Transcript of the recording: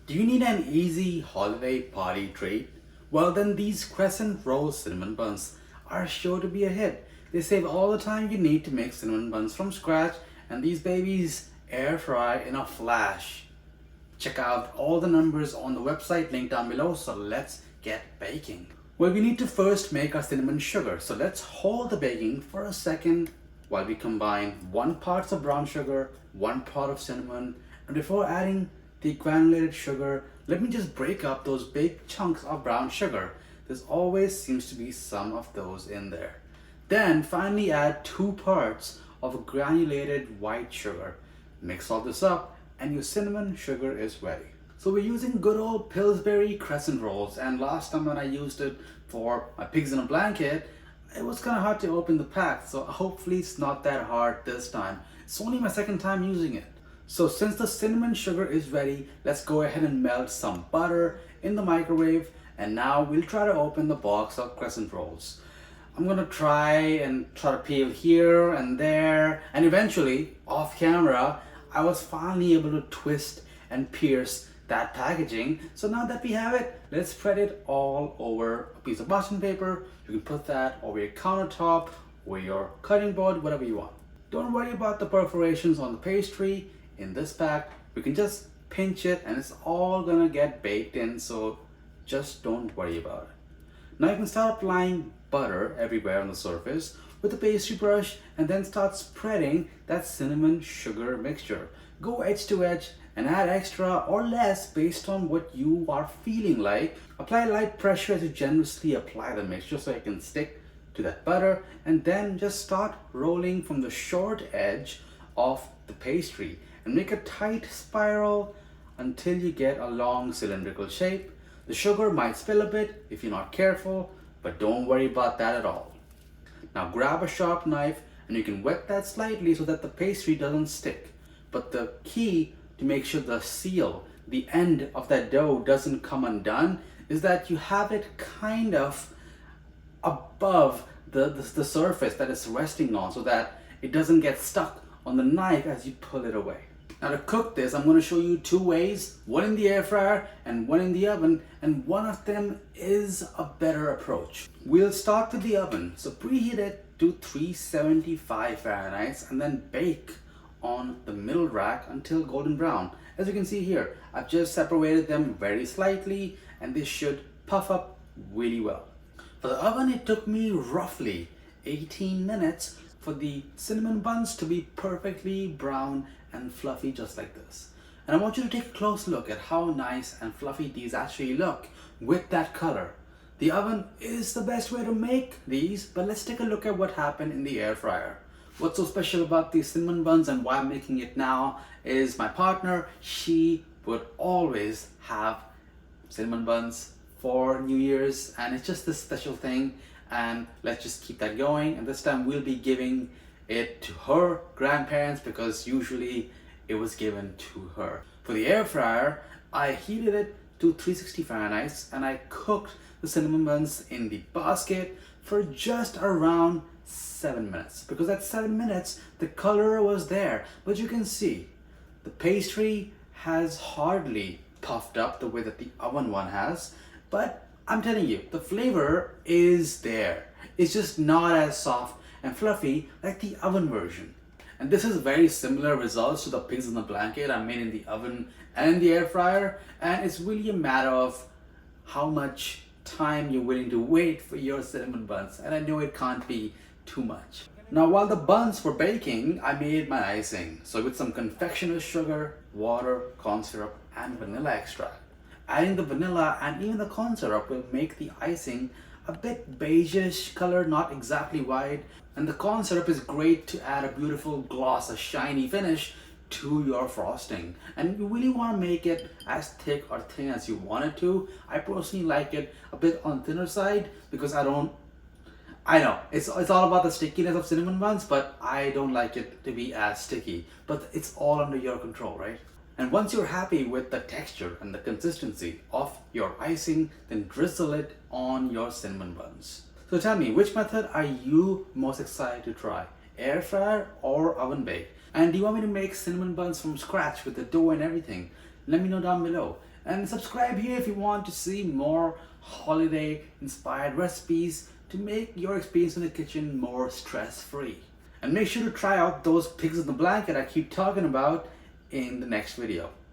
Do you need an easy holiday party treat? Well, then these Crescent roll cinnamon buns are sure to be a hit. They save all the time you need to make cinnamon buns from scratch, and these babies air fry in a flash. Check out all the numbers on the website link down below, so let's get baking. Well, we need to first make our cinnamon sugar, so let's hold the baking for a second while we combine 1 part of brown sugar, 1 part of cinnamon, and before adding the granulated sugar, let me just break up those big chunks of brown sugar. There's always seems to be some of those in there. Then finally add 2 parts of granulated white sugar. Mix all this up and your cinnamon sugar is ready. So we're using good old Pillsbury Crescent rolls, and last time when I used it for my pigs in a blanket, it was kind of hard to open the pack, so hopefully it's not that hard this time. It's only my second time using it. So since the cinnamon sugar is ready, let's go ahead and melt some butter in the microwave, and now we'll try to open the box of Crescent rolls. I'm gonna try to peel here and there, and eventually, off camera, I was finally able to twist and pierce that packaging. So now that we have it, let's spread it all over a piece of parchment paper. You can put that over your countertop or your cutting board, whatever you want. Don't worry about the perforations on the pastry. In this pack, we can just pinch it and it's all gonna get baked in, so just don't worry about it. Now you can start applying butter everywhere on the surface with a pastry brush and then start spreading that cinnamon sugar mixture. Go edge to edge and add extra or less based on what you are feeling like. Apply light pressure as you generously apply the mixture so it can stick to that butter, and then just start rolling from the short edge of the pastry and make a tight spiral until you get a long cylindrical shape. The sugar might spill a bit if you're not careful, but don't worry about that at all. Now grab a sharp knife and you can wet that slightly so that the pastry doesn't stick. But the key to make sure the seal, the end of that dough doesn't come undone, is that you have it kind of above the surface that it's resting on so that it doesn't get stuck on the knife as you pull it away. Now to cook this, I'm going to show you 2 ways, one in the air fryer and one in the oven, and one of them is a better approach. We'll start with the oven, so preheat it to 375 Fahrenheit and then bake on the middle rack until golden brown. As you can see here, I've just separated them very slightly and this should puff up really well. For the oven, it took me roughly 18 minutes for the cinnamon buns to be perfectly brown and fluffy just like this. And I want you to take a close look at how nice and fluffy these actually look with that color. The oven is the best way to make these, but let's take a look at what happened in the air fryer. What's so special about these cinnamon buns and why I'm making it now is my partner, she would always have cinnamon buns for New Year's, and it's just this special thing, and let's just keep that going. And this time we'll be giving it to her grandparents because usually it was given to her. For the air fryer, I heated it to 360 Fahrenheit and I cooked the cinnamon buns in the basket for just around 7 minutes. Because at 7 minutes the color was there, but you can see the pastry has hardly puffed up the way that the oven one has, but I'm telling you, the flavor is there. It's just not as soft and fluffy like the oven version. And this is very similar results to the pigs in the blanket I made in the oven and in the air fryer, and it's really a matter of how much time you're willing to wait for your cinnamon buns, and I know it can't be too much. Now while the buns were baking, I made my icing. So with some confectioner's sugar, water, corn syrup and vanilla extract. Adding the vanilla and even the corn syrup will make the icing a bit beigeish color, not exactly white. And the corn syrup is great to add a beautiful gloss, a shiny finish to your frosting. And you really want to make it as thick or thin as you want it to. I personally like it a bit on the thinner side because I know it's all about the stickiness of cinnamon buns, but I don't like it to be as sticky. But it's all under your control, right? And once you're happy with the texture and the consistency of your icing, then drizzle it on your cinnamon buns. So tell me, which method are you most excited to try? Air fryer or oven bake? And do you want me to make cinnamon buns from scratch with the dough and everything? Let me know down below. And subscribe here if you want to see more holiday inspired recipes to make your experience in the kitchen more stress-free. And make sure to try out those pigs in the blanket I keep talking about in the next video.